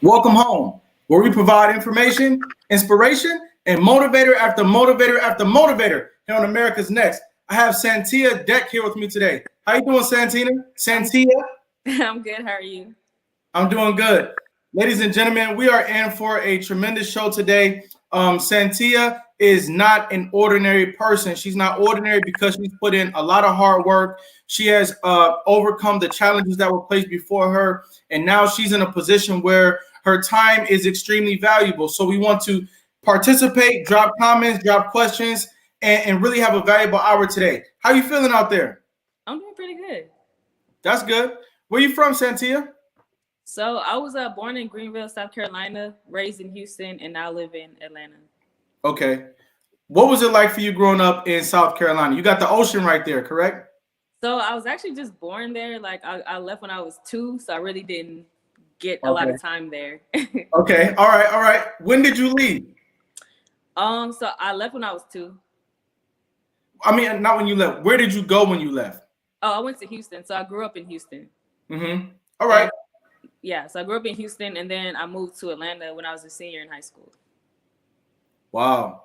Welcome home, where we provide information, inspiration, and motivator after motivator after motivator here on America's Next. I have Santia Deck here with me today. How you doing, Santina? I'm Santia? I'm good. How are you? I'm doing good. Ladies and gentlemen, we are in for a tremendous show today. Santia is not an ordinary person. She's not ordinary because she's put in a lot of hard work. She has overcome the challenges that were placed before her, and now she's in a position where her time is extremely valuable. So we want to participate, drop comments, drop questions, and really have a valuable hour today. How you feeling out there? I'm doing pretty good. That's good. Where you from, Santia? So I was born in Greenville, South Carolina, raised in Houston, and now live in Atlanta. Okay. What was it like for you growing up in South Carolina? You got the ocean right there, correct? So I was actually just born there. Like I left when I was 2, so I really didn't get a lot Okay. of time there. Okay. All right. All right. When did you leave? So I left when I was 2. I mean, not when you left. Where did you go when you left? Oh, I went to Houston. So I grew up in Houston. Mm-hmm. All right. And yeah, so I grew up in Houston, and then I moved to Atlanta when I was a senior in high school. Wow.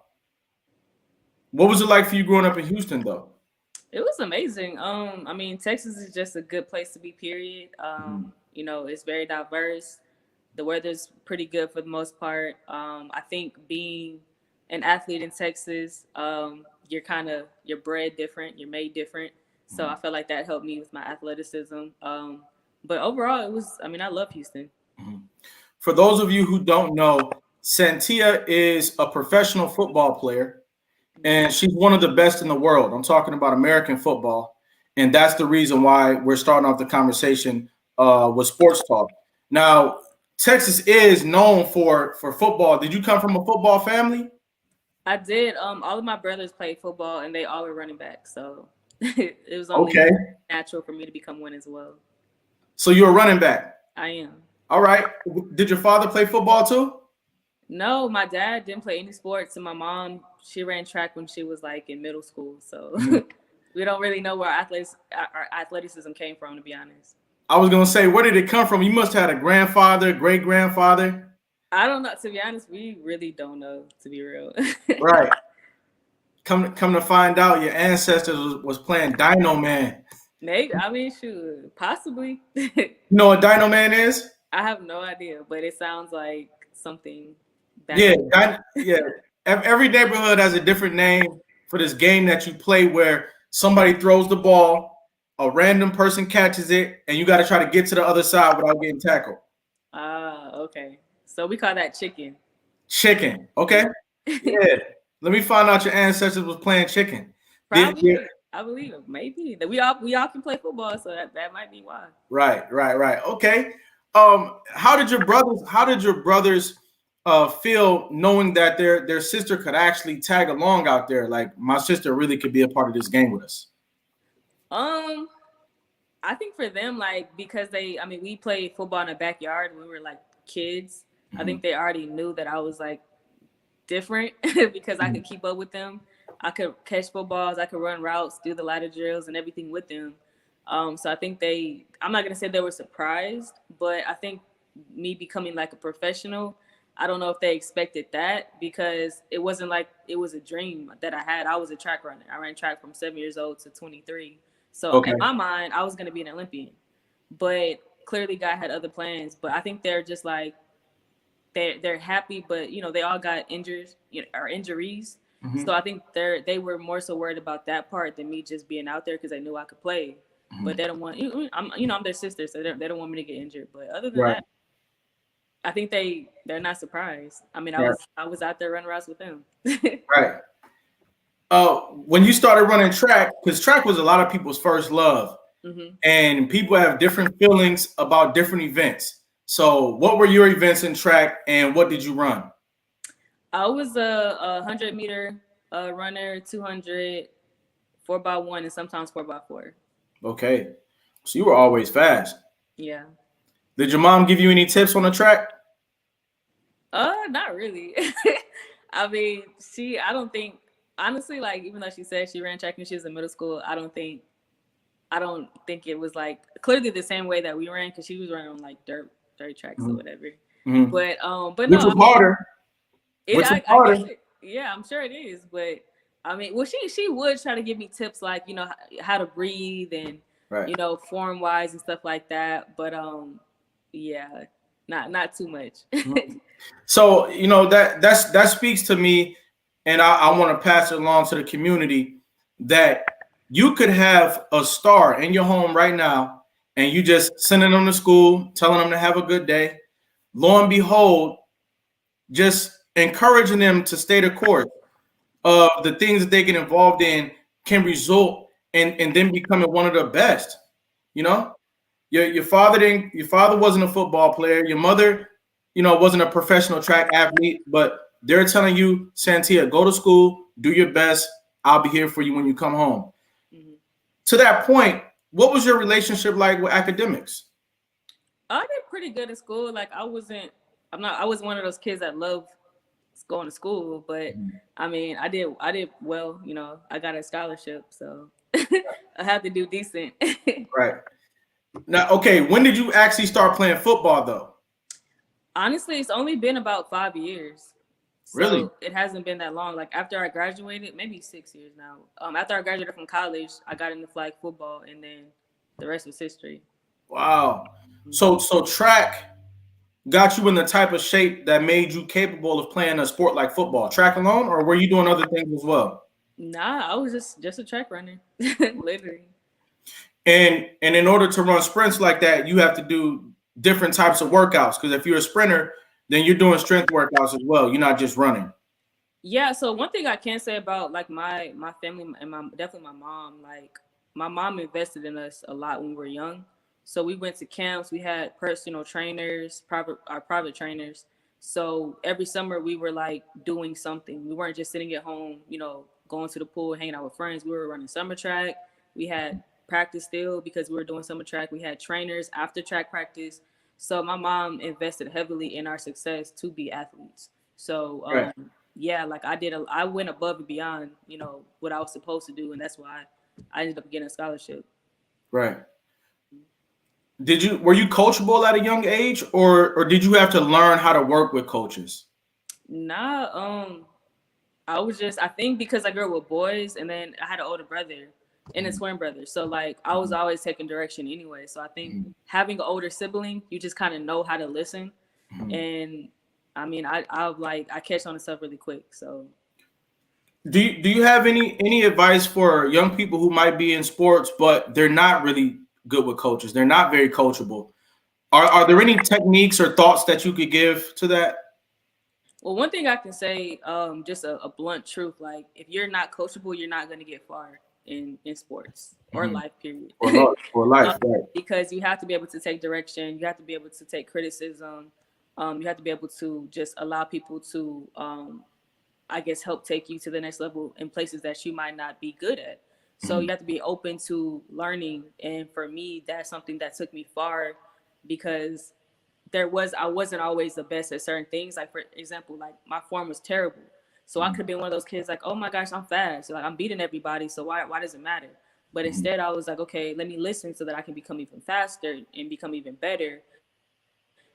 What was it like for you growing up in Houston, though? It was amazing. I mean, Texas is just a good place to be, period. Mhm. It's very diverse. The weather's pretty good for the most part. I think being an athlete in Texas, you're bred different, you're made different. So I felt like that helped me with my athleticism. But overall, I love Houston. Mhm. For those of you who don't know, Santia is a professional football player, and she's one of the best in the world. I'm talking about American football, and that's the reason why we're starting off the conversation with sports talk. Now, Texas is known for football. Did you come from a football family? I did. All of my brothers played football, and they all were running back. So it was only Okay, natural for me to become one as well. so you're a running back. I am. All right. Did your father play football too? No, my dad didn't play any sports, and my mom, she ran track when she was like in middle school. So Mhm. we don't really know where our athleticism came from, to be honest. I was gonna say, where did it come from? You must have had a grandfather, great grandfather. I don't know. To be honest, we really don't know, to be real. Right. Come to find out, your ancestors was playing Dino Man. Maybe. I mean, shoot, possibly. You know what Dino Man is? I have no idea, but it sounds like something back. Yeah, yeah. Every neighborhood has a different name for this game that you play where somebody throws the ball, a random person catches it, and you got to try to get to the other side without getting tackled. Ah, okay. So we call that chicken. Chicken. Okay. Yeah. Let me find out your ancestors was playing chicken. Probably. I believe it. Maybe that we all can play football, so that might be why. Right. Okay. How did your brothers feel knowing that their sister could actually tag along out there? Like my sister really could be a part of this game with us. Um, I think for them, like because we played football in the backyard when we were like kids. I think they already knew that I was like different because I could keep up with them. I could catch footballs, I could run routes, do the ladder drills and everything with them. So I think I'm not gonna say they were surprised, but I think me becoming like a professional, I don't know if they expected that because it wasn't like it was a dream that I had. I was a track runner. I ran track from 7 years old to 23. So Okay. in my mind, I was gonna be an Olympian, but clearly God had other plans. But I think they're just like they're happy, but they all got injuries, or injuries. Mm-hmm. So I think they were more so worried about that part than me just being out there because they knew I could play. But they don't want I'm their sister, so they don't want me to get injured. But other than Right. that, I think they're not surprised. I mean, Right. I was out there running routes with them. Right. When you started running track, because track was a lot of people's first love, and people have different feelings about different events. So, what were your events in track, and what did you run? I was a 100-meter runner, 200, 4x1, and sometimes 4x4. Okay, so you were always fast. Yeah. Did your mom give you any tips on the track? Not really. I don't think, honestly, like, even though she said she ran track when she was in middle school, I don't think it was like clearly the same way that we ran because she was running on like dirt tracks or whatever. But Which no, was I mean, harder. I guess yeah, I'm sure it is. But I mean, well, she would try to give me tips like, you know, how to breathe and, Right. you know, form wise and stuff like that. But yeah, not too much. So, you know, that speaks to me, and I want to pass it along to the community, that you could have a star in your home right now, and you just sending them to school, telling them to have a good day. Lo and behold, just encouraging them to stay the course of the things that they get involved in can result in them becoming one of the best. You know, your father wasn't a football player. Your mother, you know, wasn't a professional track athlete, but they're telling you, Santia, go to school, do your best. I'll be here for you when you come home. Mm-hmm. To that point, what was your relationship like with academics? I did pretty good in school. Like I was one of those kids that loved going to school, but I mean, I did well, you know, I got a scholarship, so I have to do decent. Right. Now, okay, when did you actually start playing football though? Honestly, it's only been about 5 years. Really? So it hasn't been that long. Like after I graduated, maybe 6 years now. After I graduated from college, I got into flag football, and then the rest was history. Wow. So track got you in the type of shape that made you capable of playing a sport like football? Track alone, or were you doing other things as well? Nah, I was just a track runner, literally. And in order to run sprints like that, you have to do different types of workouts. Because if you're a sprinter, then you're doing strength workouts as well. You're not just running. Yeah, so one thing I can say about like my family and my definitely my mom, like my mom invested in us a lot when we were young. So we went to camps, we had personal trainers, private trainers. So every summer we were like doing something. We weren't just sitting at home, you know, going to the pool, hanging out with friends. We were running summer track. We had practice still because we were doing summer track. We had trainers after track practice. So my mom invested heavily in our success to be athletes. So Right. yeah, like I went above and beyond, you know, what I was supposed to do, and that's why I ended up getting a scholarship. Right. Were you coachable at a young age, or did you have to learn how to work with coaches? Nah, I think because I grew up with boys, and then I had an older brother and a twin brother, so like I was always taking direction anyway. So I think having an older sibling, you just kind of know how to listen, and I mean, I catch on to stuff really quick. So Do you have any advice for young people who might be in sports but they're not really good with coaches? They're not very coachable. Are there any techniques or thoughts that you could give to that? well, one thing I can say, just a blunt truth, like if you're not coachable, you're not going to get far in sports or life, period. For life, right? Because you have to be able to take direction, you have to be able to take criticism, you have to be able to just allow people to, I guess, help take you to the next level in places that you might not be good at. So you have to be open to learning, and for me, that's something that took me far because I wasn't always the best at certain things. Like for example, like my form was terrible. So I could have been one of those kids like, oh my gosh, I'm fast. Like I'm beating everybody. So why does it matter? But instead I was like, okay, let me listen so that I can become even faster and become even better.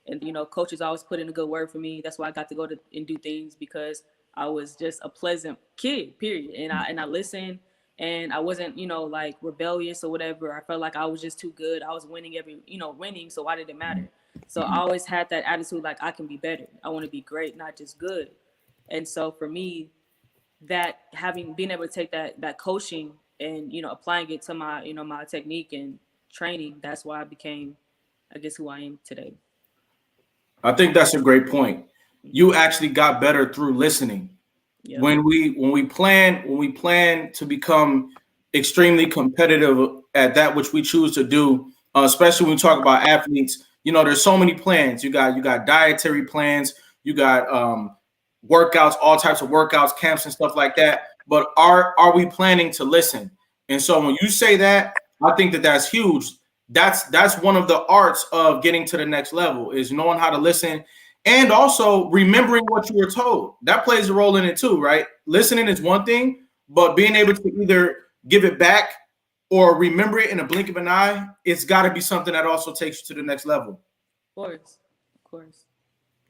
And you know, coaches always put in a good word for me. That's why I got to go to and do things because I was just a pleasant kid, period. And I listened, and I wasn't, you know, like rebellious or whatever. I felt like I was just too good. I was winning, so why did it matter? So I always had that attitude like I can be better. I want to be great, not just good. And so for me, that having been able to take that coaching and, you know, applying it to my, you know, my technique and training, that's why I became, I guess, who I am today. I think that's a great point. You actually got better through listening. Yep. When we plan to become extremely competitive at that which we choose to do, especially when we talk about athletes, you know, there's so many plans. You got dietary plans, you got workouts, all types of workouts, camps and stuff like that. But are we planning to listen? And so when you say that, I think that that's huge. That's one of the arts of getting to the next level is knowing how to listen and also remembering what you were told. That plays a role in it too, right? Listening is one thing, but being able to either give it back or remember it in a blink of an eye, it's got to be something that also takes you to the next level. Of course.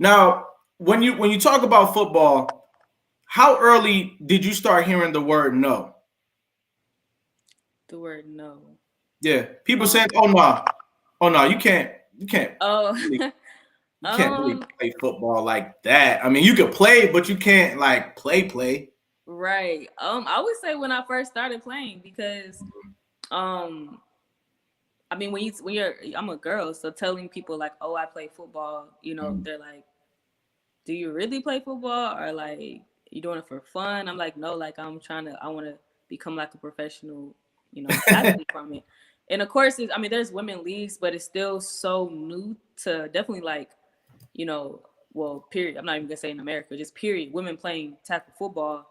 Now, when you talk about football, how early did you start hearing the word no? The word no. Yeah, people saying, oh no, you can't Oh, really, you can't really um, play football like that. I mean, you could play, but you can't like play. right. I would say when I first started playing because, um, I mean, I'm a girl, so telling people like, oh, I play football, they're like, do you really play football or like you doing it for fun? I'm like, no, like I want to become like a professional, athlete from it. And of course, there's women leagues, but it's still so new to definitely like, well, period. I'm not even gonna say in America, just period. Women playing tackle football.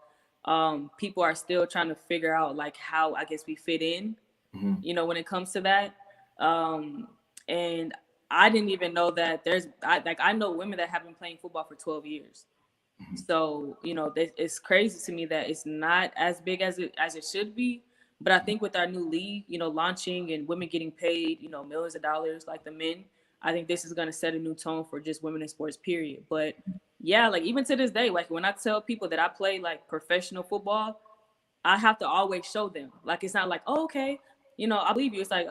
People are still trying to figure out like how I guess we fit in, when it comes to that. And I didn't even know that I know women that have been playing football for 12 years. So, it's crazy to me that it's not as big as it should be. But I think with our new league, launching and women getting paid, millions of dollars like the men, I think this is going to set a new tone for just women in sports, period. But yeah, like even to this day, like when I tell people that I play like professional football, I have to always show them. Like it's not like, oh, okay, I believe you. It's like,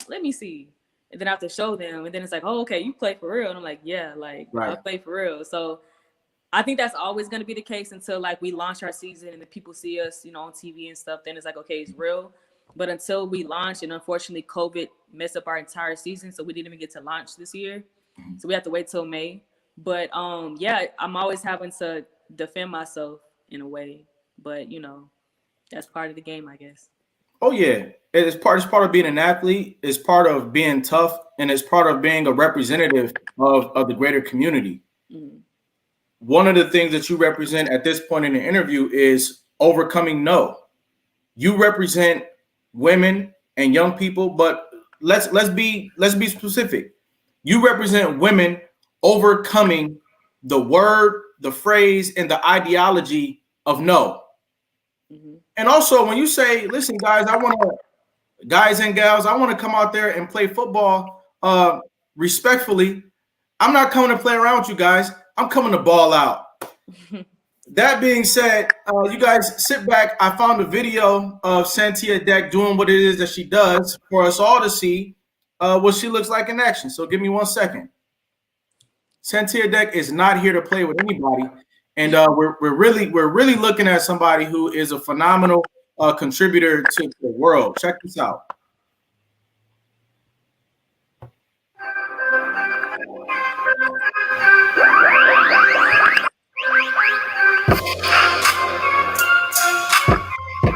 let me see. And then I have to show them. And then it's like, oh, okay, you play for real. And I'm like, yeah, like I Right. play for real. So I think that's always going to be the case until like we launch our season and the people see us, on TV and stuff. Then it's like, okay, it's real. But until we launch, and unfortunately, COVID messed up our entire season, so we didn't even get to launch this year. So we have to wait till May. But yeah, I'm always having to defend myself in a way. But that's part of the game, I guess. Oh yeah, it's part of being an athlete. It's part of being tough, and it's part of being a representative of the greater community. Mm-hmm. One of the things that you represent at this point in the interview is overcoming no. You represent women and young people, but let's be specific. You represent women overcoming the word, the phrase, and the ideology of no. Mm-hmm. And also, when you say, "Listen, guys, guys and gals, I want to come out there and play football respectfully," I'm not coming to play around with you guys. I'm coming to ball out. That being said, you guys sit back. I found a video of Santia Deck doing what it is that she does for us all to see what she looks like in action. So give me 1 second. Santia Deck is not here to play with anybody, and we're really looking at somebody who is a phenomenal contributor to the world. Check this out.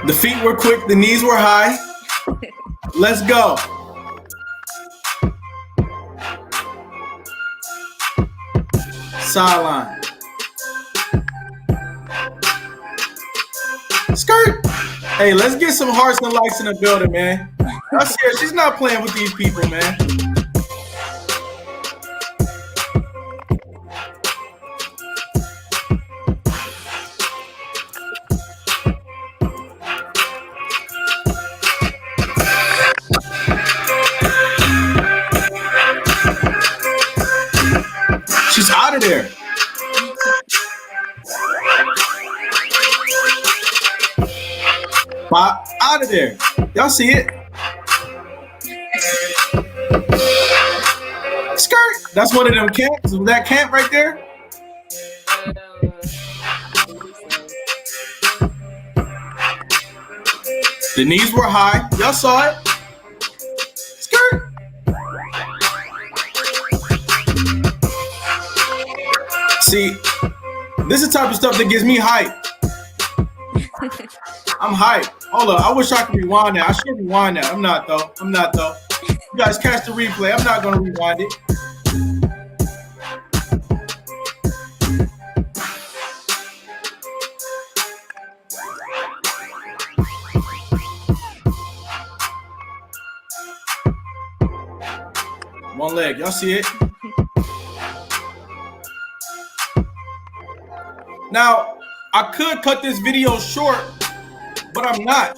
The feet were quick, the knees were high. Let's go. Sideline. Skirt. Hey, let's get some hearts and likes in the building, man. That's here. She's not playing with these people, man. She's out of there. Out of there. Y'all see it? Skirt. That's one of them camps. Was that camp right there? The knees were high. Y'all saw it. Skirt. See, this is the type of stuff that gives me hype. I'm hyped. Hold on. I wish I could rewind that. I should rewind that. I'm not though. You guys catch the replay. I'm not gonna rewind it. One leg. Y'all see it? Now, I could cut this video short, but I'm not.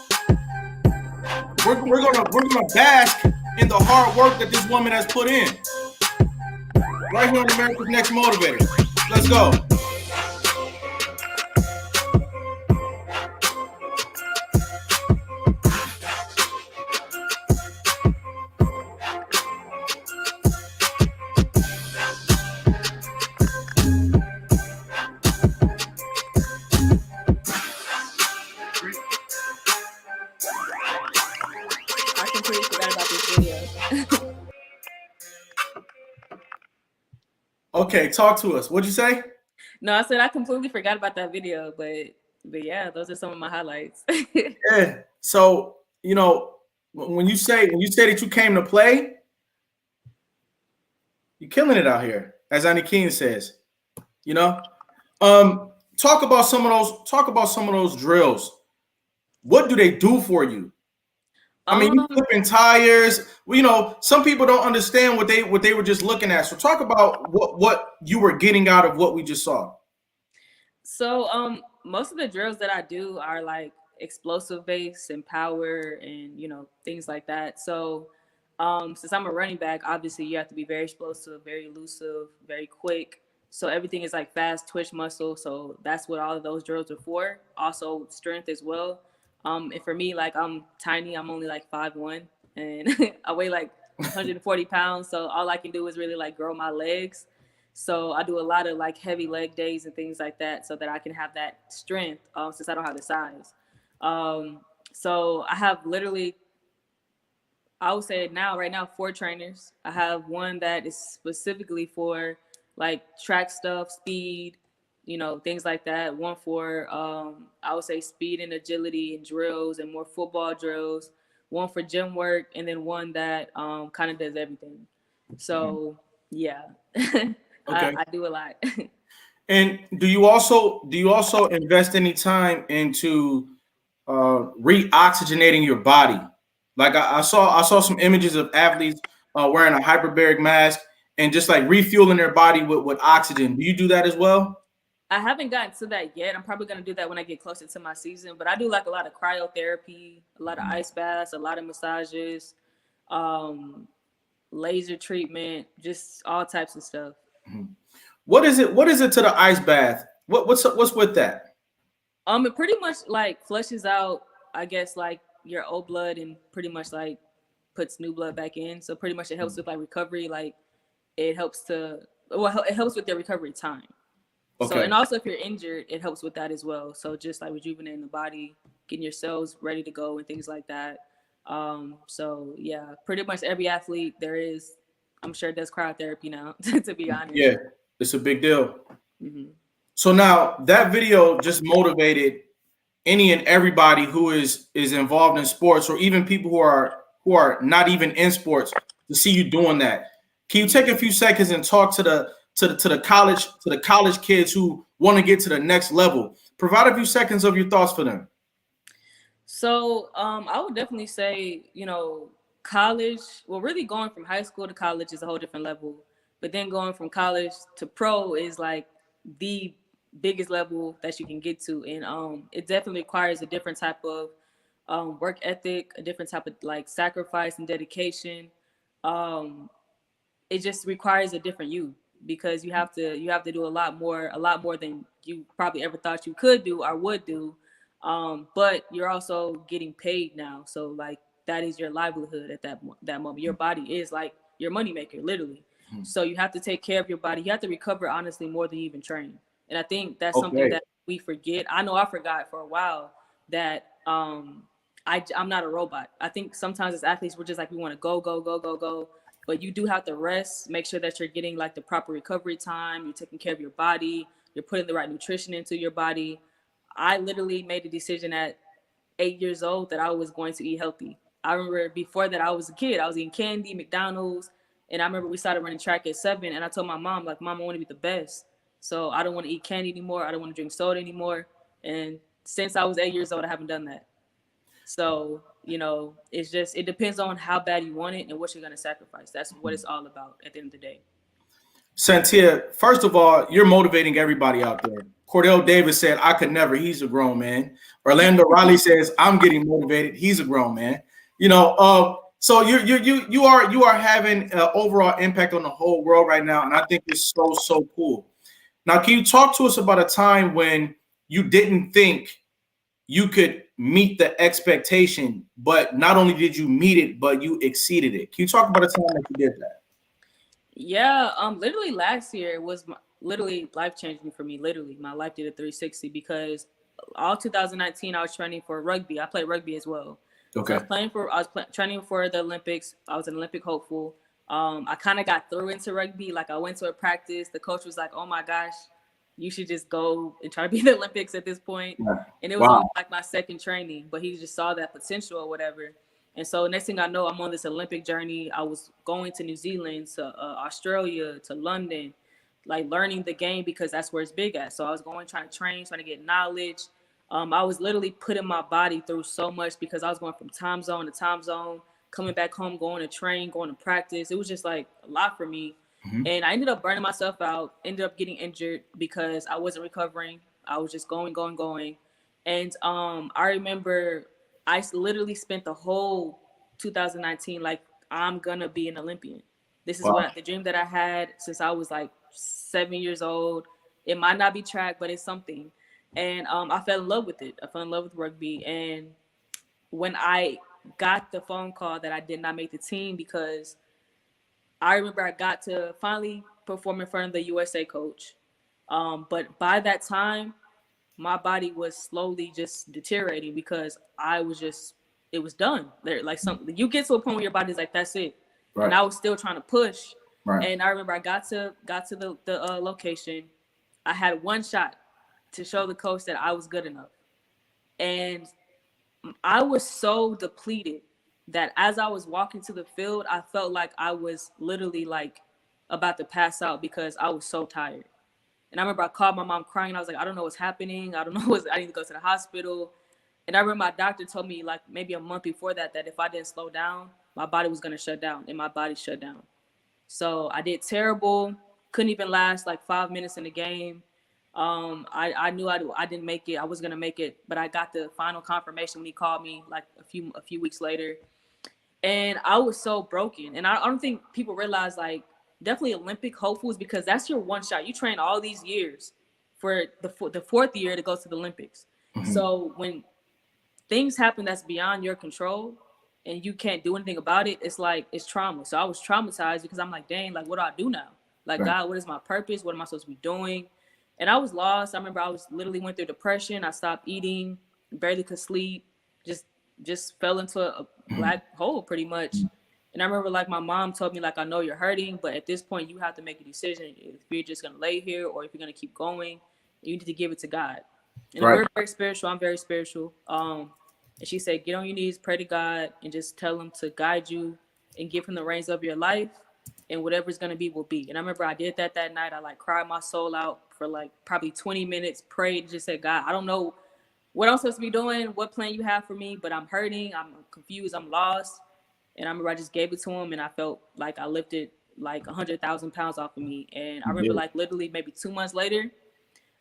We're gonna bask in the hard work that this woman has put in. right here on America's Next Motivator. Let's go. I completely forgot about this video. Okay, talk to us. What'd you say? No, I said I completely forgot about that video, but yeah, those are some of my highlights. Yeah. So, you know, when you say that you came to play, you're killing it out here, as Annie Keene says. You know, talk about some of those drills. What do they do for you? I mean, you flipping tires. Well, you know, some people don't understand what they were just looking at. So talk about what you were getting out of what we just saw. So most of the drills that I do are like explosive base and power and things like that. So since I'm a running back, obviously you have to be very explosive, very elusive, very quick. So everything is like fast twitch muscle. So that's what all of those drills are for. Also strength as well. And for me, like I'm tiny, I'm only like 5'1", and I weigh like 140 pounds. So all I can do is really like grow my legs. So I do a lot of like heavy leg days and things like that so that I can have that strength since I don't have the size. So I have literally, I would say right now, 4 trainers. I have one that is specifically for like track stuff, speed, things like that. One for, I would say speed and agility and drills and more football drills. One for gym work, and then one that kind of does everything. So yeah. Okay. I do a lot. And do you also invest any time into reoxygenating your body? Like I saw some images of athletes wearing a hyperbaric mask and just like refueling their body with oxygen. Do you do that as well? I haven't gotten to that yet. I'm probably gonna do that when I get closer to my season. But I do like a lot of cryotherapy, a lot of ice baths, a lot of massages, laser treatment, just all types of stuff. What is it to the ice bath? What's with that? It pretty much like flushes out, I guess, like your old blood and pretty much like puts new blood back in. So pretty much it helps with like recovery. Like it helps with your recovery time. Okay. So, and also if you're injured, it helps with that as well. So just like rejuvenating the body, getting your cells ready to go and things like that. So yeah, pretty much every athlete there is, I'm sure does cryotherapy now, to be honest. Yeah, it's a big deal. Mm-hmm. So now that video just motivated any and everybody who is involved in sports, or even people who are not even in sports, to see you doing that. Can you take a few seconds and talk to the college kids who want to get to the next level? Provide a few seconds of your thoughts for them. So I would definitely say, college, well, really going from high school to college is a whole different level. But then going from college to pro is like the biggest level that you can get to. And it definitely requires a different type of work ethic, a different type of like sacrifice and dedication. It just requires a different you, because you have to do a lot more than you probably ever thought you could do or would do. But you're also getting paid now. So like that is your livelihood at that moment. Your body is like your moneymaker, literally. Mm-hmm. So you have to take care of your body. You have to recover, honestly, more than you even train. And I think that's something that we forget. I know I forgot for a while that I'm not a robot. I think sometimes as athletes, we're just like, we want to go. But you do have to rest, make sure that you're getting like the proper recovery time. You're taking care of your body. You're putting the right nutrition into your body. I literally made a decision at 8 years old that I was going to eat healthy. I remember before that I was a kid. I was eating candy, McDonald's. And I remember we started running track at 7. And I told my mom, like, Mom, I want to be the best. So I don't want to eat candy anymore. I don't want to drink soda anymore. And since I was 8 years old, I haven't done that. So, it depends on how bad you want it and what you're going to sacrifice. That's what it's all about at the end of the day. Santia, first of all, you're motivating everybody out there. Cordell Davis said, I could never. He's a grown man. Orlando Riley says, I'm getting motivated. He's a grown man. So you are having an overall impact on the whole world right now, and I think it's so cool. Now, can you talk to us about a time when you didn't think you could meet the expectation, but not only did you meet it, but you exceeded it? Can you talk about a time that you did that? Yeah, literally last year was literally life changing for me. Literally, my life did a 360 because all 2019 I was training for rugby. I played rugby as well, so Okay. I was training for the Olympics. I was an Olympic hopeful. I kind of got through into rugby. Like I went to a practice. The coach was like, "Oh my gosh, you should just go and try to be in the Olympics at this point." Yeah. And it was only Wow. like my second training, but he just saw that potential or whatever. And so next thing I know, I'm on this Olympic journey. I was going to New Zealand, to Australia, to London, like learning the game because that's where it's big at. So I was going, trying to train, trying to get knowledge. I was literally putting my body through so much because I was going from time zone to time zone, coming back home, going to train, going to practice. It was just like a lot for me. Mhm. And I ended up burning myself out, ended up getting injured because I wasn't recovering. I was just going. And I remember I literally spent the whole 2019 like I'm gonna be an Olympian. This is Wow. what the dream that I had since I was like 7 years old. It might not be track, but it's something. And I fell in love with it. I fell in love with rugby. And when I got the phone call that I did not make the team, because I remember I got to finally perform in front of the USA coach. But by that time, my body was slowly just deteriorating because I was just, it was done. There, like something, you get to a point where your body's like, that's it. And Right. I was still trying to push. Right. And I remember I got to the location. I had one shot to show the coach that I was good enough. And I was so depleted that as I was walking to the field, I felt like I was literally like about to pass out because I was so tired. And I remember I called my mom crying. I was like, I don't know what's happening. I don't know I need to go to the hospital. And I remember my doctor told me like maybe a month before that if I didn't slow down, my body was going to shut down, and my body shut down. So I did terrible. Couldn't even last like 5 minutes in the game. I knew I didn't make it. I was gonna make it, but I got the final confirmation when he called me like a few weeks later, and I was so broken. And I don't think people realize like definitely Olympic hopefuls, because that's your one shot. You train all these years for the fourth year to go to the Olympics. Mhm. So when things happen that's beyond your control and you can't do anything about it, it's like it's trauma. So I was traumatized because I'm like, dang, like what do I do now? Like, Right. God, what is my purpose? What am I supposed to be doing? And I was lost. I remember I was literally went through depression. I stopped eating, barely could sleep, just just fell into a black hole pretty much. And I remember like my mom told me like, I know you're hurting, but at this point you have to make a decision if you're just gonna lay here or if you're gonna keep going. You need to give it to God. And Right. we're very spiritual. I'm very spiritual. And she said, get on your knees, pray to God, and just tell him to guide you and give him the reins of your life. And whatever's going to be will be. And I remember I did that night. I like cried my soul out for like probably 20 minutes, prayed, just said, God, I don't know what I'm supposed to be doing, what plan you have for me, but I'm hurting, I'm confused, I'm lost. And I remember I just gave it to him, and I felt like I lifted like 100,000 pounds off of me. And I remember like literally maybe 2 months later,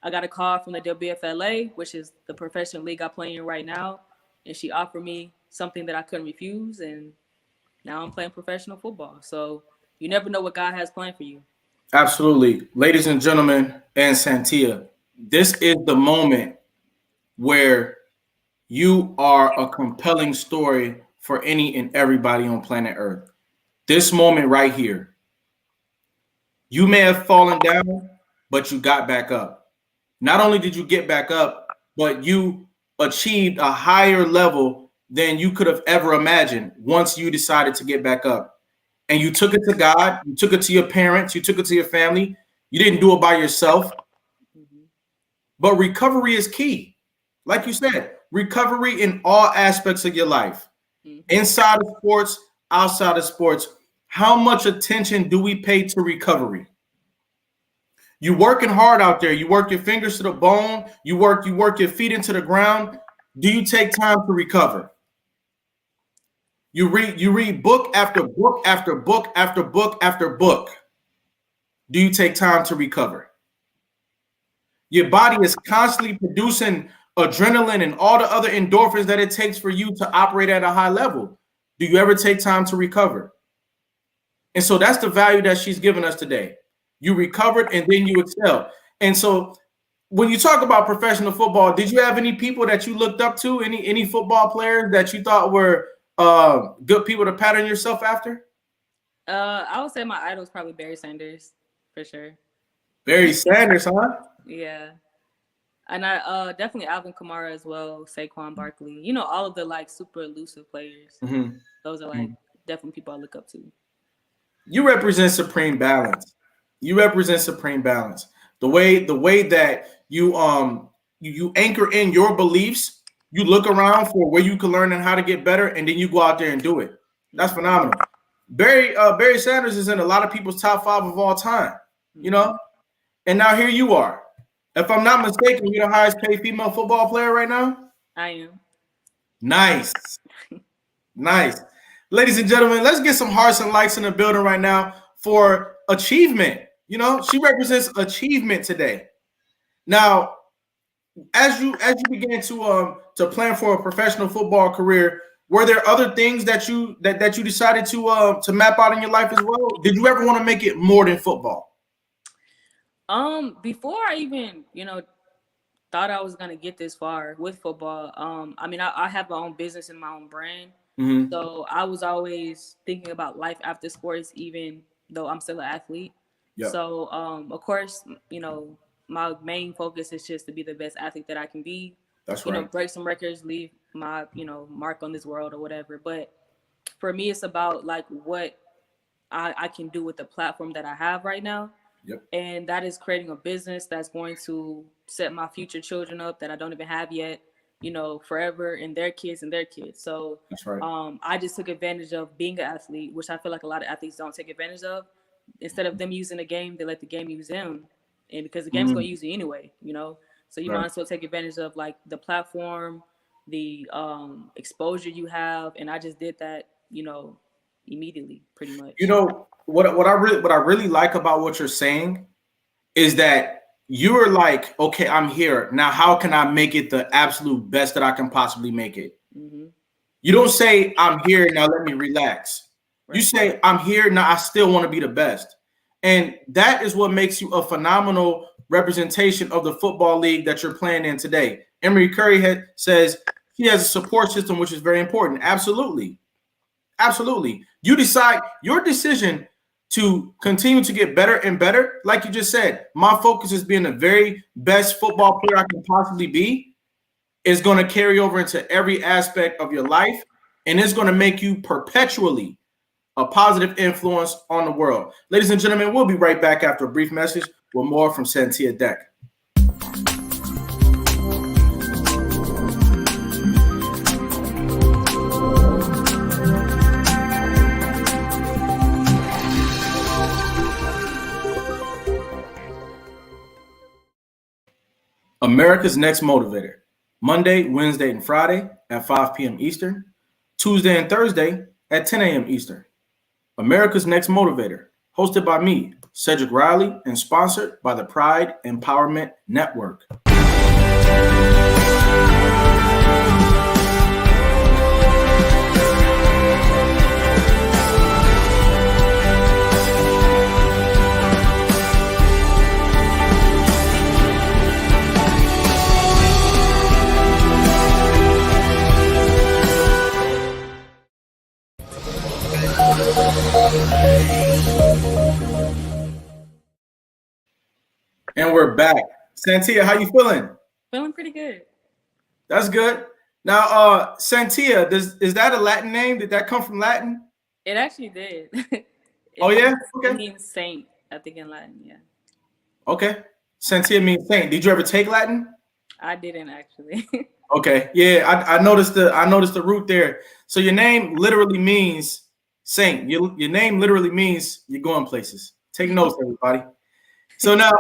I got a call from the WFLA, which is the professional league I play in right now. And she offered me something that I couldn't refuse. And now I'm playing professional football. So you never know what God has planned for you. Absolutely. Ladies and gentlemen, and Santia, this is the moment where you are a compelling story for any and everybody on planet Earth. This moment right here, you may have fallen down, but you got back up. Not only did you get back up, but you achieved a higher level than you could have ever imagined once you decided to get back up. And you took it to God, you took it to your parents, you took it to your family. You didn't do it by yourself. Mm-hmm. But recovery is key. Like you said, recovery in all aspects of your life, inside of sports, outside of sports. How much attention do we pay to recovery? You working hard out there. You work your fingers to the bone. You work your feet into the ground. Do you take time to recover? You read book after book after book after book after book. Do you take time to recover? Your body is constantly producing adrenaline and all the other endorphins that it takes for you to operate at a high level. Do you ever take time to recover? And so that's the value that she's given us today. You recovered and then you excel. And so when you talk about professional football, did you have any people that you looked up to? Any football players that you thought were good people to pattern yourself after? I would say my idol is probably Barry Sanders, for sure. Barry Sanders, huh? Yeah. And I definitely Alvin Kamara as well, Saquon Barkley. You know, all of the like super elusive players. Mm-hmm. Those are like definitely people I look up to. You represent supreme balance. You represent supreme balance. The way that you anchor in your beliefs, you look around for where you can learn and how to get better, and then you go out there and do it. That's phenomenal. Barry Sanders is in a lot of people's top 5 of all time, you know? And now here you are. If I'm not mistaken, you're the highest paid female football player right now? I am. Nice. Nice. Ladies and gentlemen, let's get some hearts and likes in the building right now for achievement. You know, she represents achievement today. Now, as you began to plan for a professional football career, were there other things that you decided to map out in your life as well? Did you ever want to make it more than football? Before I even, thought I was gonna get this far with football, I mean, I have my own business and my own brand. Mm-hmm. So I was always thinking about life after sports, even though I'm still an athlete. Yep. So, of course, my main focus is just to be the best athlete that I can be. That's right. Break some records, leave my, mark on this world or whatever. But for me, it's about like what I can do with the platform that I have right now. Yep. And that is creating a business that's going to set my future children up that I don't even have yet, forever, and their kids and their kids. So that's right. I just took advantage of being an athlete, which I feel like a lot of athletes don't take advantage of. Instead of them using the game, they let the game use them. And because the game's going to use you anyway, So you might as well take advantage of like the platform, the exposure you have. And I just did that, immediately, pretty much. What I really like about what you're saying is that you're like, okay, I'm here now. How can I make it the absolute best that I can possibly make it? Mm-hmm. You don't say, I'm here now, let me relax. Right. You say, I'm here now, I still want to be the best. And that is what makes you a phenomenal representation of the football league that you're playing in today. Emery Curry says he has a support system, which is very important. Absolutely. Absolutely. You decide your decision to continue to get better and better. Like you just said, my focus is being the very best football player I can possibly be, is going to carry over into every aspect of your life. And it's going to make you perpetually a positive influence on the world. Ladies and gentlemen, we'll be right back after a brief message with more from Santia Deck. America's Next Motivator, Monday, Wednesday, and Friday at 5 p.m. Eastern, Tuesday and Thursday at 10 a.m. Eastern. America's Next Motivator, hosted by me, Cedric Riley, and sponsored by the Pride Empowerment Network. And we're back. Santia, how you feeling? Feeling pretty good. That's good. Now, Santia, is that a Latin name? Did that come from Latin? It actually did. Yeah? Okay. It means saint, I think, in Latin, yeah. Okay. Santia means saint. Did you ever take Latin? I didn't actually. Okay. Yeah, I noticed the root there. So your name literally means saint. Your name literally means you're going places. Take notes, everybody. So now,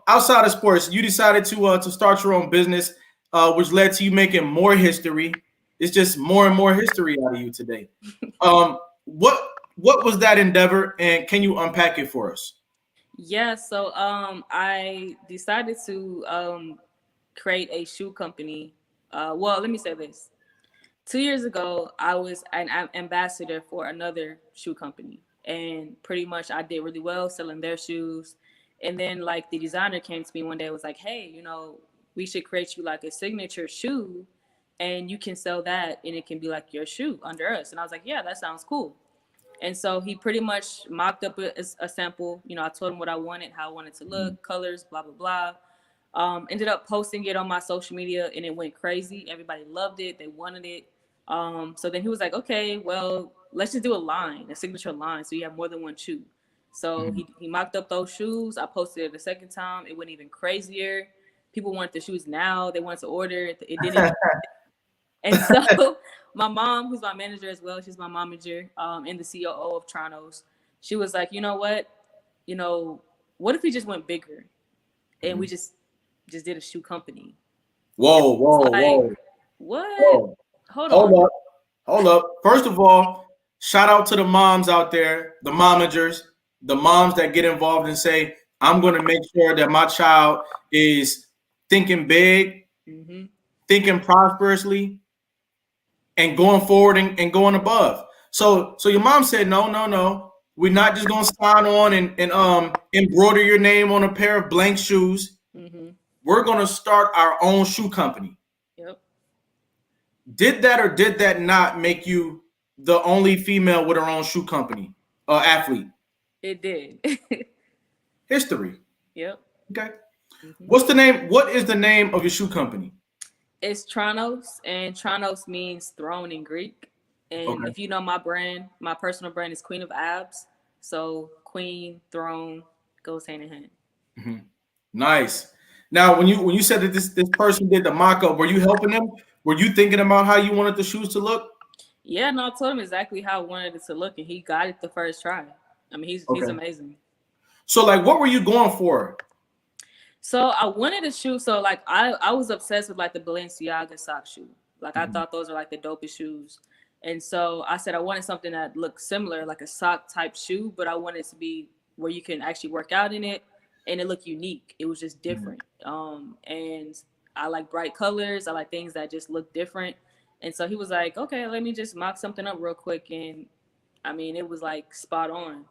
outside of sports, you decided to start your own business, which led to you making more history. It's just more and more history out of you today. What was that endeavor, and can you unpack it for us? Yeah, so I decided to create a shoe company. Well, let me say this. 2 years ago, I was an ambassador for another shoe company, and pretty much I did really well selling their shoes. And then like the designer came to me one day and was like, "Hey, we should create you like a signature shoe, and you can sell that, and it can be like your shoe under us." And I was like, "Yeah, that sounds cool." And so he pretty much mocked up a sample. I told him what I wanted, how I wanted to look, colors, blah blah blah. Ended up posting it on my social media, and it went crazy. Everybody loved it. They wanted it. So then he was like, "Okay, well, let's just do a signature line, so you have more than one shoe." So he mocked up those shoes. I posted it the second time. It went even crazier. People wanted the shoes now. They wanted to order it. It didn't. And so my mom, who's my manager as well, she's my momager, and the COO of TRONUS, she was like, "You know what? What if we just went bigger and we just did a shoe company?" Whoa, whoa, Like, whoa. what? Whoa. Hold on. Hold up. First of all, shout out to the moms out there, the momagers, the moms that get involved and say, I'm going to make sure that my child is thinking big, thinking prosperously, and going forward and going above. So your mom said, no. We're not just going to sign on and embroider your name on a pair of blank shoes. We're going to start our own shoe company. Yep. Did that or did that not make you the only female with her own shoe company, athlete? It did. History. Yep. Okay. What's the name? What is the name of your shoe company? It's TRONUS, and TRONUS means throne in Greek. And if you know my brand, my personal brand is Queen of Abs. So queen, throne goes hand in hand. Nice. Now, when you said that this person did the mock-up, were you helping them? Were you thinking about how you wanted the shoes to look? Yeah, no, I told him exactly how I wanted it to look, and he got it the first try. I mean, he's amazing. So, like, what were you going for? So I wanted a shoe. So like I was obsessed with like the Balenciaga sock shoe. Like I thought those were like the dopest shoes. And so I said I wanted something that looked similar, like a sock type shoe, but I wanted it to be where you can actually work out in it and it looked unique. It was just different. And I like bright colors. I like things that just look different. And so he was like, "Okay, let me just mock something up real quick." And I mean, it was like spot on.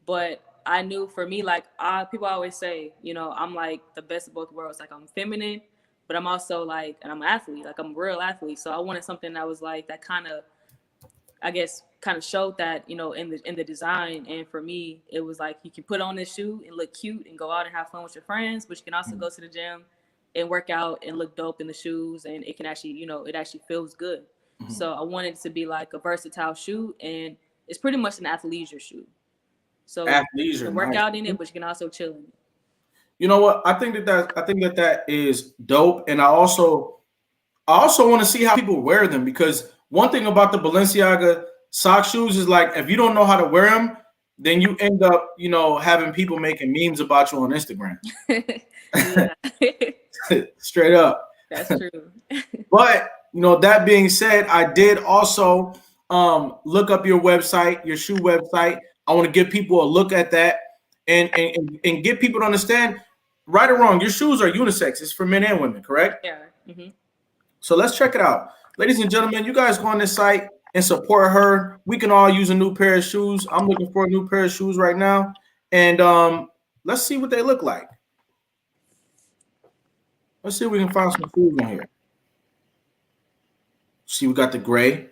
But I knew for me, like people always say, I'm like the best of both worlds. Like I'm feminine, but I'm also like, and I'm an athlete. Like I'm a real athlete. So I wanted something that was like that kind of, I guess, kind of showed that, in the design. And for me, it was like you can put on this shoe and look cute and go out and have fun with your friends, but you can also go to the gym and work out and look dope in the shoes, and it can actually, it actually feels good. So I wanted it to be like a versatile shoe, and it's pretty much an athleisure shoe. So you can work out in it, but you can also chill in it. You know what? I think that is dope, and I also want to see how people wear them, because one thing about the Balenciaga sock shoes is like if you don't know how to wear them, then you end up having people making memes about you on Instagram. Straight up. That's true. But that being said, I did also look up your website, your shoe website. I want to give people a look at that and get people to understand, right or wrong, your shoes are unisex. It's for men and women, correct? Yeah. So let's check it out. Ladies and gentlemen, you guys go on this site and support her. We can all use a new pair of shoes. I'm looking for a new pair of shoes right now. And let's see what they look like. Let's see if we can find some shoes in here. See, we got the gray.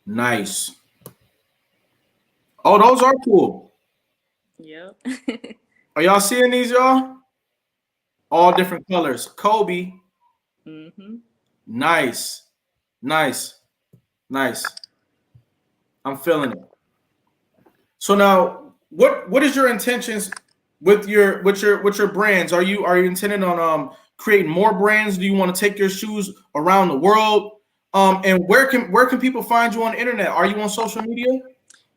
Nice. Oh, those are cool. Yep. Are y'all seeing these, y'all? All different colors. Kobe. Nice. I'm feeling it. So now, what is your intentions with your brands? Are you intending on creating more brands? Do you want to take your shoes around the world? And where can people find you on the internet? Are you on social media?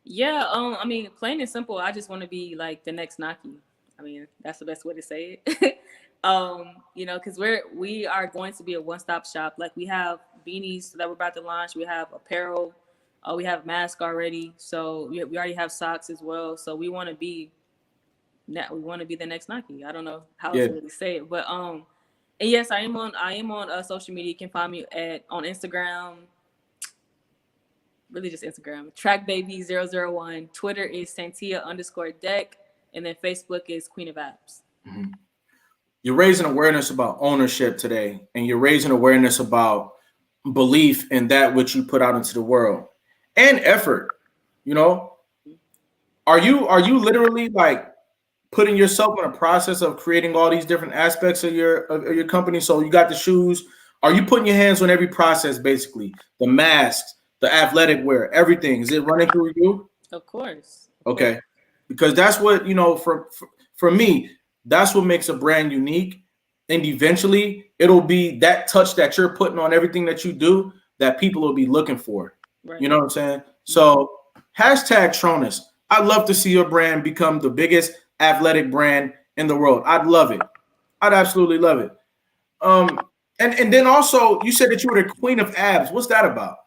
Yeah, I mean, plain and simple, I just want to be like the next Nike. I mean, that's the best way to say it. Because we are going to be a one-stop shop. Like we have beanies that we're about to launch. We have apparel. We have masks already. So we already have socks as well. So we want to be the next Nike. I don't know how else to really say it, but And yes, I am on social media. You can find me on Instagram, really just Instagram, trackbaby001. Twitter is Santia_deck, and then Facebook is Queen of Apps. Mhm. You're raising awareness about ownership today, and you're raising awareness about belief in that which you put out into the world and effort. You know, are you literally like putting yourself in a process of creating all these different aspects of your company? So you got the shoes. Are you putting your hands on every process, basically? The masks, the athletic wear, everything. Is it running through you? Of course. Okay. Because that's what, for me, that's what makes a brand unique. And eventually it'll be that touch that you're putting on everything that you do that people will be looking for. Right. You know what I'm saying? So hashtag Tronus. I'd love to see your brand become the biggest athletic brand in the world. I'd love it. I'd absolutely love it. And then also you said that you were the queen of abs. What's that about?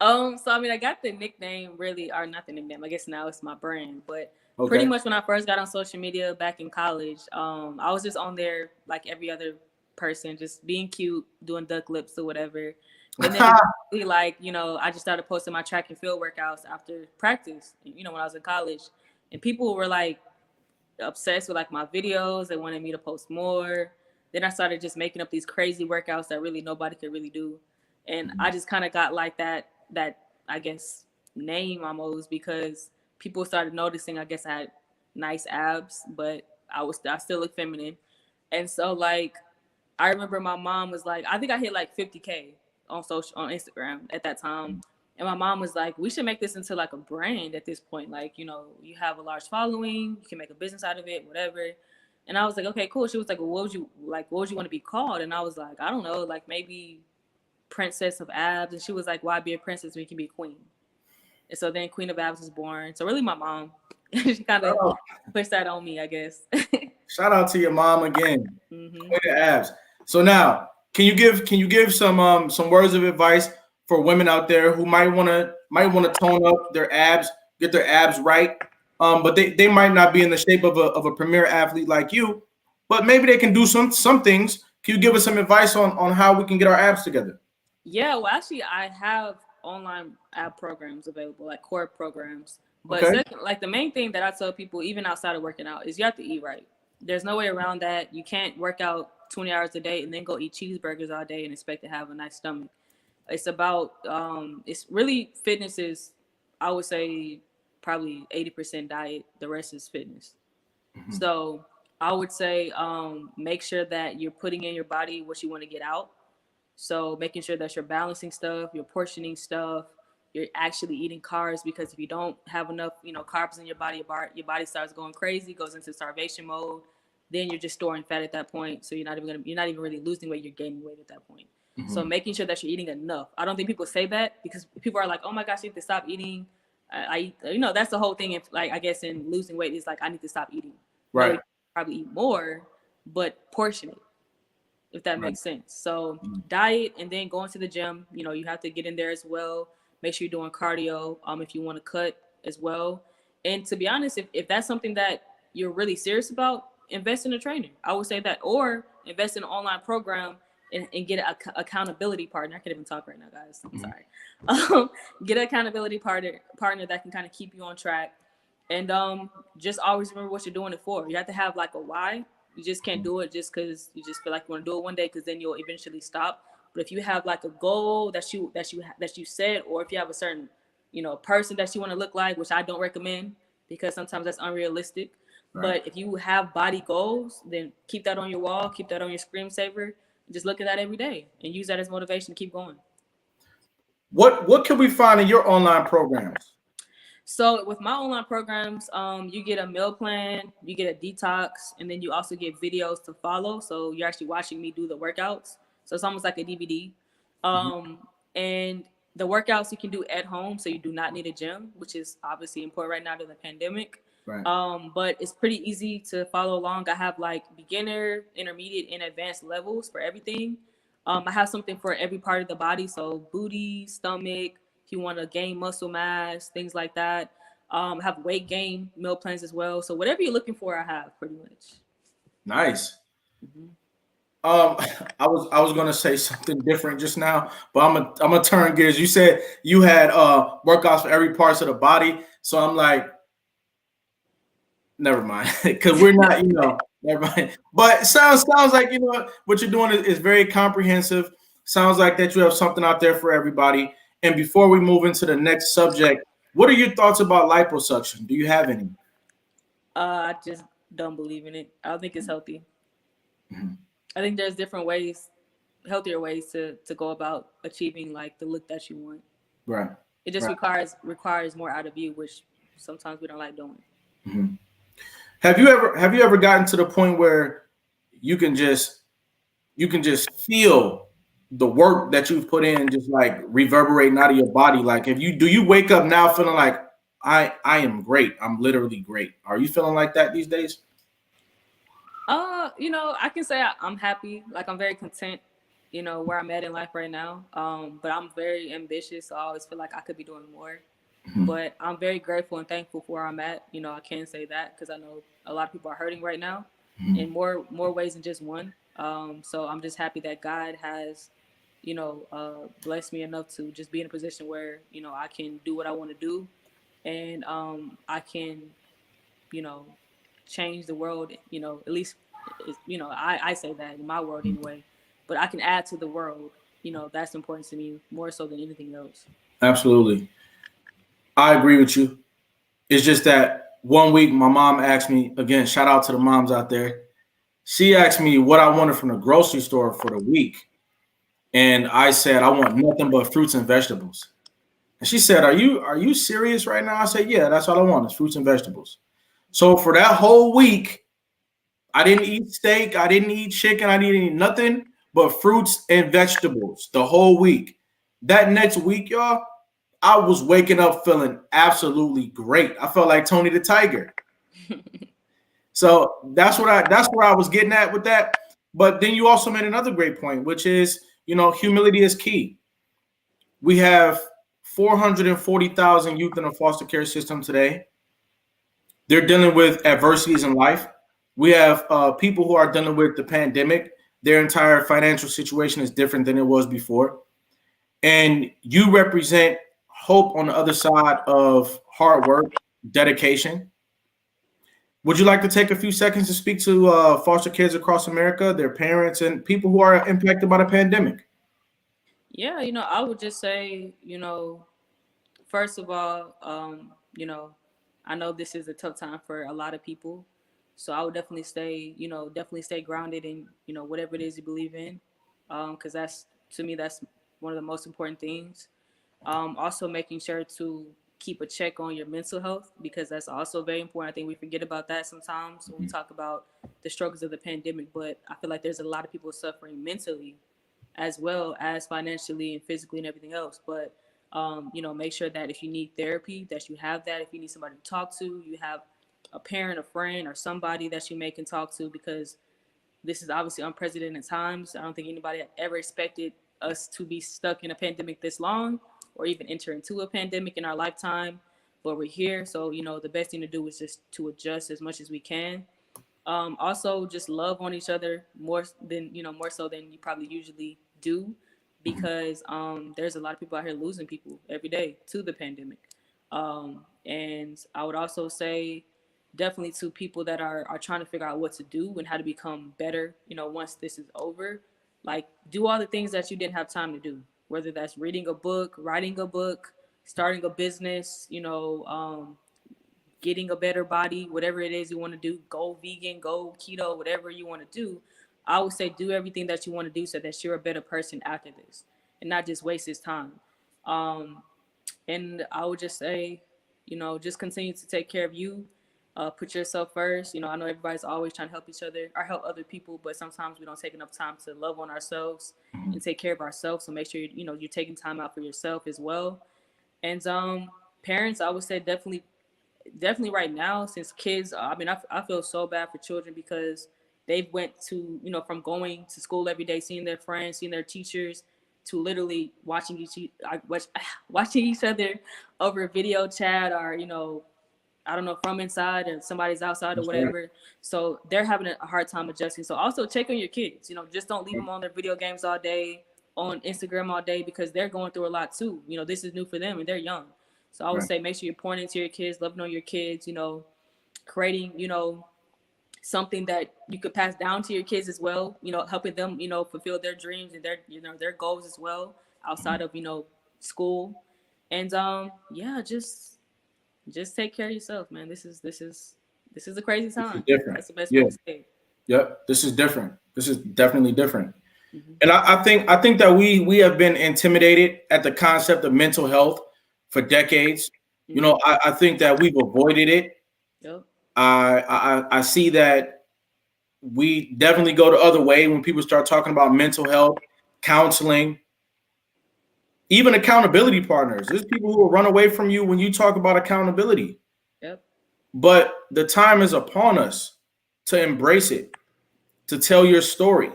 So I mean, I got the nickname really, or not the nickname. I guess now it's my brand, but pretty much when I first got on social media back in college, I was just on there like every other person, just being cute, doing duck lips or whatever. And then like, I just started posting my track and field workouts after practice, when I was in college, and people were like obsessed with like my videos. They wanted me to post more. Then I started just making up these crazy workouts that really nobody could really do. And I just kind of got like that I guess name almost, because people started noticing I guess I had nice abs, but I still look feminine. And so like I remember my mom was like, I think I hit like 50K on Instagram at that time. And my mom was like, we should make this into like a brand at this point. Like, you have a large following, you can make a business out of it, whatever. And I was like, okay, cool. She was like, well, what would you want to be called? And I was like, I don't know, like maybe Princess of Abs. And she was like, why be a princess when you can be a queen? And so then Queen of Abs was born. So really my mom, she kind of pushed that on me, I guess. Shout out to your mom again. Queen of Abs. So now, can you give some words of advice for women out there who might want to tone up their abs, get their abs right, but they might not be in the shape of a premier athlete like you, but maybe they can do some things. Can you give us some advice on how we can get our abs together? Yeah, well, actually, I have online ab programs available, like core programs. But Okay. second, like the main thing that I tell people, even outside of working out, is you have to eat right. There's no way around that. You can't work out 20 hours a day and then go eat cheeseburgers all day and expect to have a nice stomach. It's about it's really fitness is, I would say, probably 80% diet. The rest is fitness. So I would say make sure that you're putting in your body what you want to get out. So making sure that you're balancing stuff, you're portioning stuff, you're actually eating carbs, because if you don't have enough, carbs in your body body starts going crazy, goes into starvation mode. Then you're just storing fat at that point. So you're not even really losing weight, you're gaining weight at that point. So making sure that you're eating enough. I don't think people say that, because people are like, oh my gosh, you need to stop eating. I that's the whole thing. If like, I guess in losing weight is like, I need to stop eating. Right. No, probably eat more, but portion it, if that makes sense. So diet, and then going to the gym, you have to get in there as well. Make sure you're doing cardio if you want to cut as well. And to be honest, if that's something that you're really serious about, invest in a trainer. I would say that, or invest in an online program and get an accountability partner. I can't even talk right now, guys. I'm sorry. Get an accountability partner that can kind of keep you on track. And just always remember what you're doing it for. You have to have like a why. You just can't do it just because you just feel like you want to do it one day, because then you'll eventually stop. But if you have like a goal that you set, or if you have a certain person that you want to look like, which I don't recommend because sometimes that's unrealistic. Right. But if you have body goals, then keep that on your wall, keep that on your screensaver, just look at that every day and use that as motivation to keep going. What can we find in your online programs? So with my online programs, you get a meal plan, you get a detox, and then you also get videos to follow. So you're actually watching me do the workouts. So it's almost like a DVD. And the workouts you can do at home, so you do not need a gym, which is obviously important right now during the pandemic. Right. But it's pretty easy to follow along. I have like beginner, intermediate, and advanced levels for everything. I have something for every part of the body, so booty, stomach, if you want to gain muscle mass, things like that. I have weight gain meal plans as well. So whatever you're looking for, I have pretty much. Nice. Um, I was gonna say something different just now, but I'm gonna turn gears. You said you had workouts for every parts of the body, so I'm like, never mind, because we're not, never mind. But it sounds like what you're doing is very comprehensive. Sounds like that you have something out there for everybody. And before we move into the next subject, what are your thoughts about liposuction? Do you have any? I just don't believe in it. I don't think it's healthy. Mhm. I think there's different ways, healthier ways to go about achieving like the look that you want. Right. It just Right. requires more out of you, which sometimes we don't like doing. Mhm. Have you ever gotten to the point where you can just you can just feel the work that you've put in just like reverberating out of your body? Like, if you do you wake up now feeling like I am great, I'm literally great? Are you feeling like that these days? I can say I'm happy. Like I'm very content, where I'm at in life right now. But I'm very ambitious, so I always feel like I could be doing more. Mhm. But I'm very grateful and thankful for where I'm at. I can say that because I know a lot of people are hurting right now, in Mhm. more ways than just one. So I'm just happy that God has, blessed me enough to just be in a position where I can do what I want to do, and I can, you know, change the world. At least, I say that in my world anyway. But I can add to the world. That's important to me more so than anything else. Absolutely. I agree with you. It's just that one week my mom asked me, again, shout out to the moms out there. She asked me what I wanted from the grocery store for the week. And I said, I want nothing but fruits and vegetables. And she said, Are you serious right now? I said, yeah, that's all I want is fruits and vegetables. So for that whole week, I didn't eat steak, I didn't eat chicken, I didn't eat nothing but fruits and vegetables the whole week. That next week, y'all, I was waking up feeling absolutely great. I felt like Tony the Tiger. So that's where I was getting at with that. But then you also made another great point, which is, humility is key. We have 440,000 youth in the foster care system today. They're dealing with adversities in life. We have people who are dealing with the pandemic. Their entire financial situation is different than it was before. And you represent hope on the other side of hard work, dedication. Would you like to take a few seconds to speak to foster kids across America, their parents, and people who are impacted by the pandemic? Yeah, I would just say, first of all, I know this is a tough time for a lot of people. So I would definitely stay grounded in, whatever it is you believe in. Cause that's, to me, that's one of the most important things. Also making sure to keep a check on your mental health because that's also very important. I think we forget about that sometimes when we talk about the struggles of the pandemic, but I feel like there's a lot of people suffering mentally as well as financially and physically and everything else. But make sure that if you need therapy, that you have that. If you need somebody to talk to, you have a parent, a friend, or somebody that you may can talk to because this is obviously unprecedented times. I don't think anybody ever expected us to be stuck in a pandemic this long or even enter into a pandemic in our lifetime. But we're here. So, the best thing to do is just to adjust as much as we can. Also, just love on each other more so than you probably usually do, because there's a lot of people out here losing people every day to the pandemic. And I would also say, definitely to people that are trying to figure out what to do and how to become better. Once this is over, like do all the things that you didn't have time to do, whether that's reading a book, writing a book, starting a business. Getting a better body, whatever it is you want to do, go vegan, go keto, whatever you want to do. I would say do everything that you want to do so that you're a better person after this and not just waste this time. Um, and I would just say, just continue to take care of you. Put yourself first. I know everybody's always trying to help each other or help other people, but sometimes we don't take enough time to love on ourselves and take care of ourselves. So make sure you're taking time out for yourself as well. And parents, I would say definitely right now, since kids, I mean, I feel so bad for children because they've went to, from going to school every day, seeing their friends, seeing their teachers, to literally watching watching each other over video chat or I don't know, from inside and somebody's outside or That's right. whatever. So they're having a hard time adjusting. So also check on your kids. You know, just don't leave them on their video games all day, on Instagram all day, because they're going through a lot too. You know, this is new for them and they're young. So I would Right. say make sure you're pointing to your kids, loving on your kids, you know, creating, you know, something that you could pass down to your kids as well, you know, helping them, you know, fulfill their dreams and their, you know, their goals as well outside of, you know, school. And yeah, just take care of yourself, man. This is a crazy This is time. different. That's the best way Yeah. to say it. Yep. This is different. This is definitely different. Mm-hmm. And I think that we have been intimidated at the concept of mental health for decades. You Mm-hmm. know, I think that we've avoided it. Yep. I see that we definitely go the other way when people start talking about mental health, counseling, even accountability partners. There's people who will run away from you when you talk about accountability. Yep. But the time is upon us to embrace it, to tell your story,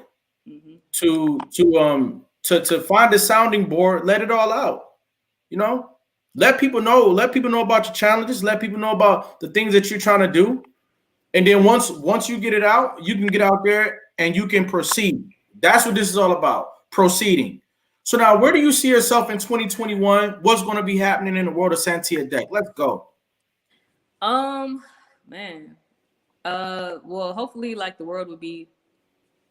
Mm-hmm. to find a sounding board, let it all out. You know, let people know about your challenges, let people know about the things that you're trying to do. And then once you get it out, you can get out there and you can proceed. That's what this is all about, proceeding. So now, where do you see yourself in 2021? What's going to be happening in the world of Santia Deck? Let's go. Um, man. Well, hopefully, like the world will be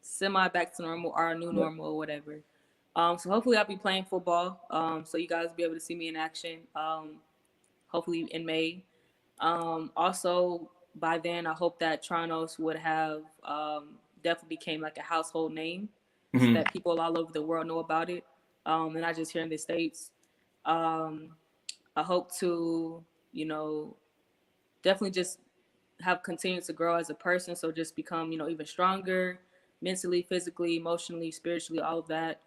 semi back to normal, our new normal or whatever. So hopefully I'll be playing football. So you guys will be able to see me in action. Hopefully in May. Also by then I hope that TRONUS would have definitely became like a household name, so Mhm. that people all over the world know about it. And not just here in the States. Um, I hope to, you know, definitely just have continued to grow as a person. So just become, you know, even stronger mentally, physically, emotionally, spiritually, all of that.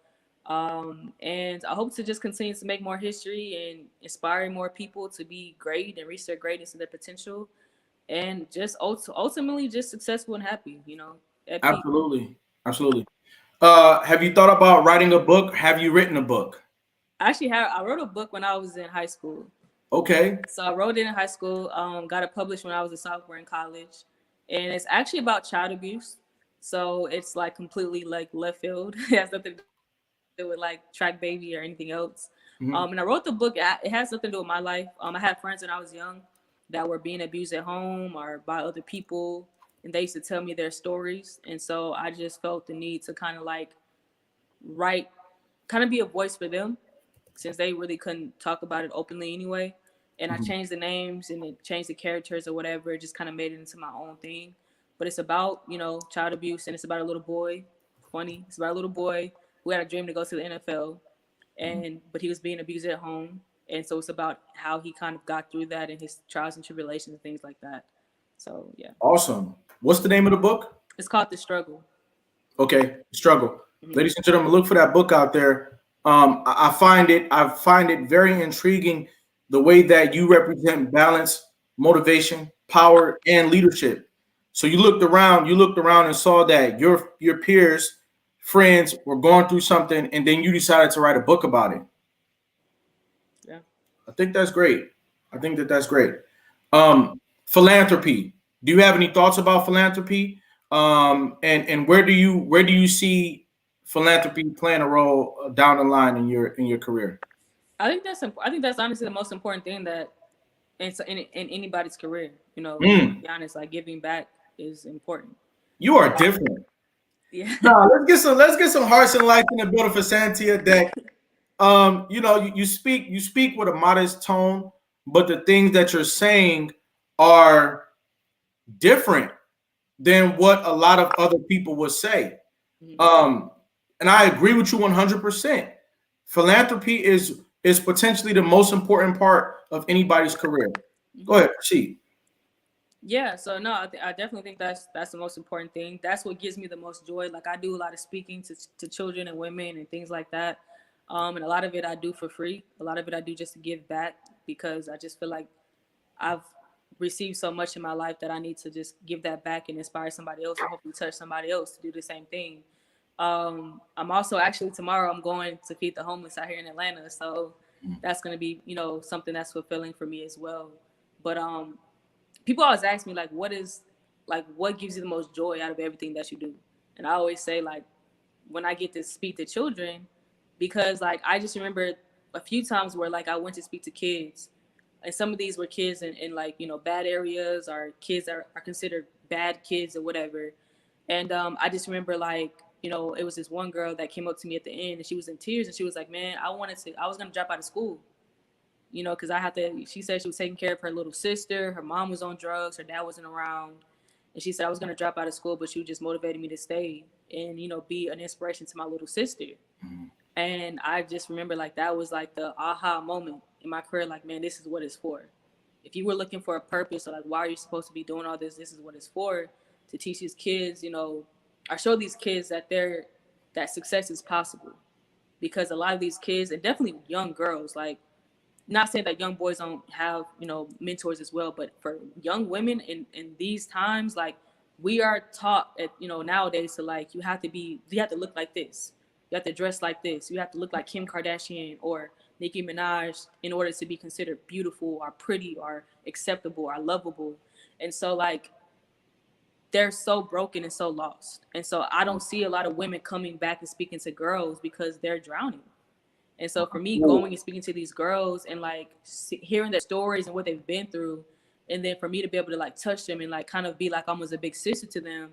And I hope to just continue to make more history and inspire more people to be great and reach their greatness and their potential, and just ultimately just successful and happy, you know, at peace. Absolutely. Absolutely. Have you thought about writing a book? Have you written a book? I wrote a book when I was in high school. Okay. So I wrote it in high school, got it published when I was a sophomore in college. And it's actually about child abuse. So it's like completely like left field. It has nothing to do with like track baby or anything else. And I Mhm. wrote the book. It has nothing to do with my life. I had friends when I was young that were being abused at home or by other people. And they used to tell me their stories. And so I just felt the need to kind of like write, kind of be a voice for them, since they really couldn't talk about it openly anyway. And I Mhm. changed the names and it changed the characters or whatever. It just kind of made it into my own thing. But it's about, you know, child abuse, and it's about a little boy. Funny, it's about a little boy who had a dream to go to the NFL, and but he was being abused at home. And so it's about how he kind of got through that and his trials and tribulations and things like that. So yeah, Awesome. What's the name of the book? it's called The Struggle. Okay, struggle. Mm-hmm. Ladies and gentlemen, look for that book out there. I find it very intriguing the way that you represent balance, motivation, power, and leadership. So you looked around and saw that your peers, friends were going through something, and then you decided to write a book about it. Yeah. I think that's great. I think that that's great. Philanthropy. Do you have any thoughts about philanthropy? And where do you see philanthropy playing a role down the line in your career? I think that's honestly the most important thing that in anybody's career. You know, to Mm, be honest, like giving back is important. you are different. Yeah. Now let's get some hearts and lights in the building for Santia. That you speak with a modest tone, but the things that you're saying are different than what a lot of other people would say. Mhm. Um, and I agree with you 100%. Philanthropy is potentially the most important part of anybody's career. Go Mhm. ahead, proceed. Yeah, so no, I definitely think that's the most important thing. That's what gives me the most joy. Like I do a lot of speaking to children and women and things like that. And a lot of it I do for free. A lot of it I do just to give back, because I just feel like I've received so much in my life that I need to just give that back and inspire somebody else, and hopefully touch somebody else to do the same thing. I'm also actually tomorrow I'm going to feed the homeless out here in Atlanta, so that's going to be, you know, something that's fulfilling for me as well. But people always ask me like, what gives you the most joy out of everything that you do? And I always say like, when I get to speak to children, because like I just remember a few times where like I went to speak to kids, and some of these were kids in like, you know, bad areas, or kids that are considered bad kids or whatever. And I just remember like, you know, it was this one girl that came up to me at the end, and she was in tears, and she was like, man, I was gonna drop out of school, you know, because I had to. She said she was taking care of her little sister. Her mom was on drugs. Her dad wasn't around, and she said I was gonna drop out of school, but she just motivated me to stay and, you know, be an inspiration to my little sister. Mhm. And I just remember like that was like the aha moment in my career. Like, man, this is what it's for. If you were looking for a purpose, or like, why are you supposed to be doing all this? This is what it's for, to teach these kids, you know, or show these kids that that success is possible. Because a lot of these kids, and definitely young girls, like, not saying that young boys don't have, you know, mentors as well, but for young women in these times, like, we are taught at, you know, nowadays to like, you have to look like this, you have to dress like this, you have to look like Kim Kardashian or Nicki Minaj in order to be considered beautiful or pretty or acceptable or lovable. And so like, they're so broken and so lost. And so I don't see a lot of women coming back and speaking to girls because they're drowning. And so for me, going and speaking to these girls and like hearing their stories and what they've been through, and then for me to be able to like touch them and like kind of be like almost a big sister to them,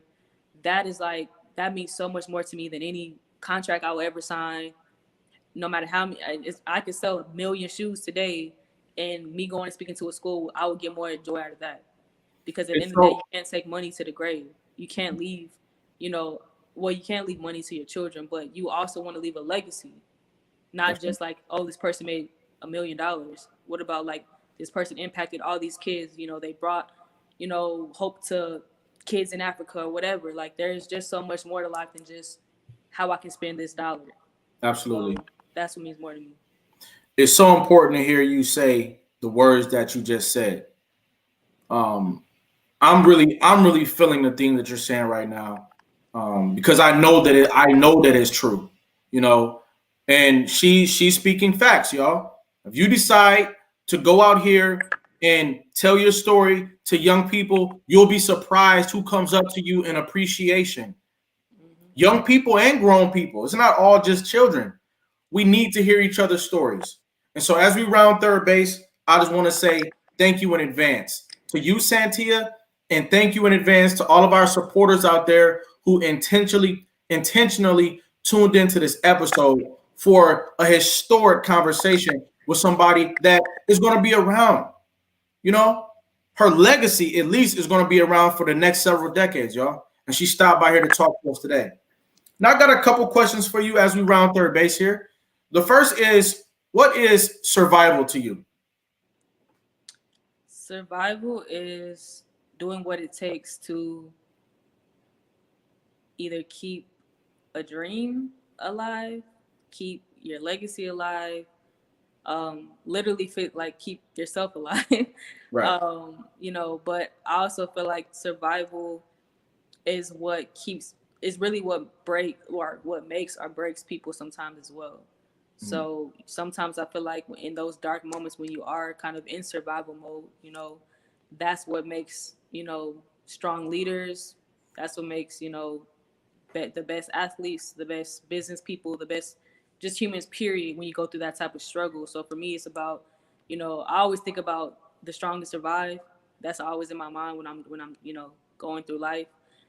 that is like, that means so much more to me than any contract I will ever sign. No matter how many, I could sell 1,000,000 shoes today, and me going and speaking to a school, I would get more joy out of that. Because at the It's end of the day, so you can't take money to the grave. You can't leave, you know, well, you can't leave money to your children, but you also want to leave a legacy. Not just like, oh, this person made $1,000,000. What about like, this person impacted all these kids? You know, they brought, you know, hope to kids in Africa or whatever. Like, there's just so much more to life than just how I can spend this dollar. absolutely. So that's what means more to me. It's so important to hear you say the words that you just said. Um, I'm really feeling the thing that you're saying right now, because I know that it's true, you know, and she's speaking facts, y'all. If you decide to go out here and tell your story to young people, you'll be surprised who comes up to you in appreciation. Mm-hmm. Young people and grown people. It's not all just children. We need to hear each other's stories. And so as we round third base, I just want to say thank you in advance to you, Santia, and thank you in advance to all of our supporters out there who intentionally tuned into this episode for a historic conversation with somebody that is going to be around. You know, her legacy at least is going to be around for the next several decades, y'all. And she stopped by here to talk to us today. Now, I got a couple questions for you as we round third base here. The first is, what is survival to you? Survival is doing what it takes to either keep a dream alive, keep your legacy alive, literally fit like keep yourself alive. Right. You know, but I also feel like survival is what keeps is really what break or what makes or breaks people sometimes as well. Mhm. So sometimes I feel like in those dark moments when you are kind of in survival mode, you know, that's what makes, you know, strong leaders. That's what makes, you know, the best athletes, the best business people, the best just humans, period, when you go through that type of struggle. So for me, it's about, you know, I always think about the strongest survive. That's always in my mind when I'm, you know, going through life.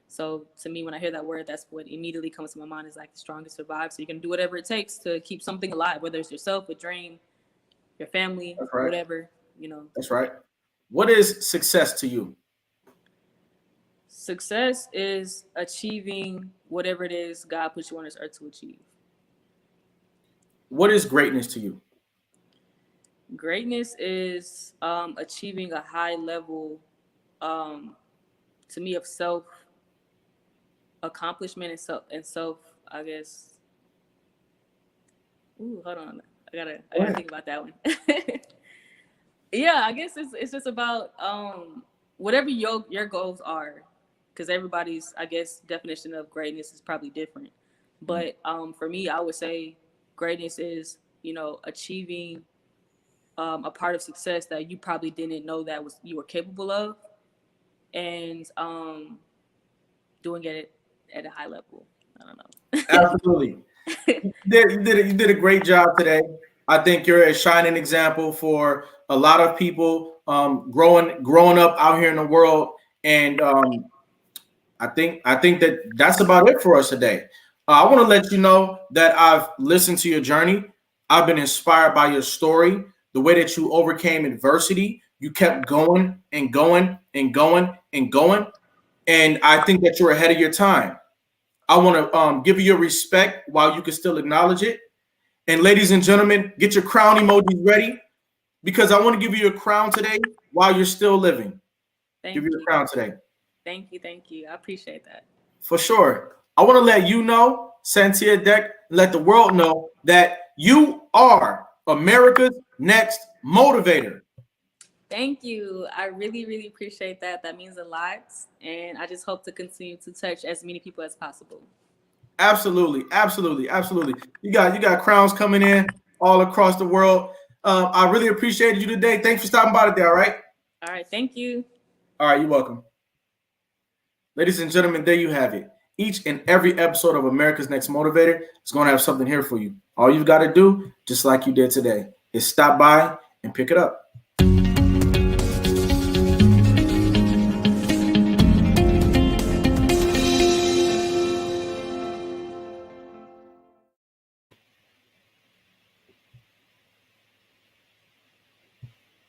So to me, when I hear that word, that's what immediately comes to my mind is like the strongest survive. So you can do whatever it takes to keep something alive, whether it's yourself, a dream, your family, That's right. whatever, you know. That's right. What is success to you? Success is achieving whatever it is God puts you on this earth to achieve. What is greatness to you? Greatness is achieving a high level, um, to me, of self accomplishment and self. I guess. Ooh, hold on. I gotta think about that one. Yeah, I guess it's just about whatever your goals are, because everybody's, I guess, definition of greatness is probably different. But for me, I would say greatness is, you know, achieving a part of success that you probably didn't know that was you were capable of. and doing it at a high level. I don't know. Absolutely. You did a great job today. I think you're a shining example for a lot of people growing up out here in the world. And I think that's about it for us today. I want to let you know that I've listened to your journey. I've been inspired by your story, the way that you overcame adversity. You kept going and going and going and going. And I think that you're ahead of your time. I want to give you your respect while you can still acknowledge it. And ladies and gentlemen, get your crown emojis ready because I want to give you a crown today while you're still living. Give you a crown today. Thank you. I appreciate that. For sure. I want to let you know, Santia Deck, let the world know that you are America's next motivator. Thank you. I really, really appreciate that. That means a lot. And I just hope to continue to touch as many people as possible. Absolutely. You got crowns coming in all across the world. I really appreciated you today. Thanks for stopping by today. All right. All right. Thank you. All right. You're welcome. Ladies and gentlemen, there you have it. Each and every episode of America's Next Motivator is going to have something here for you. All you've got to do, just like you did today, is stop by and pick it up.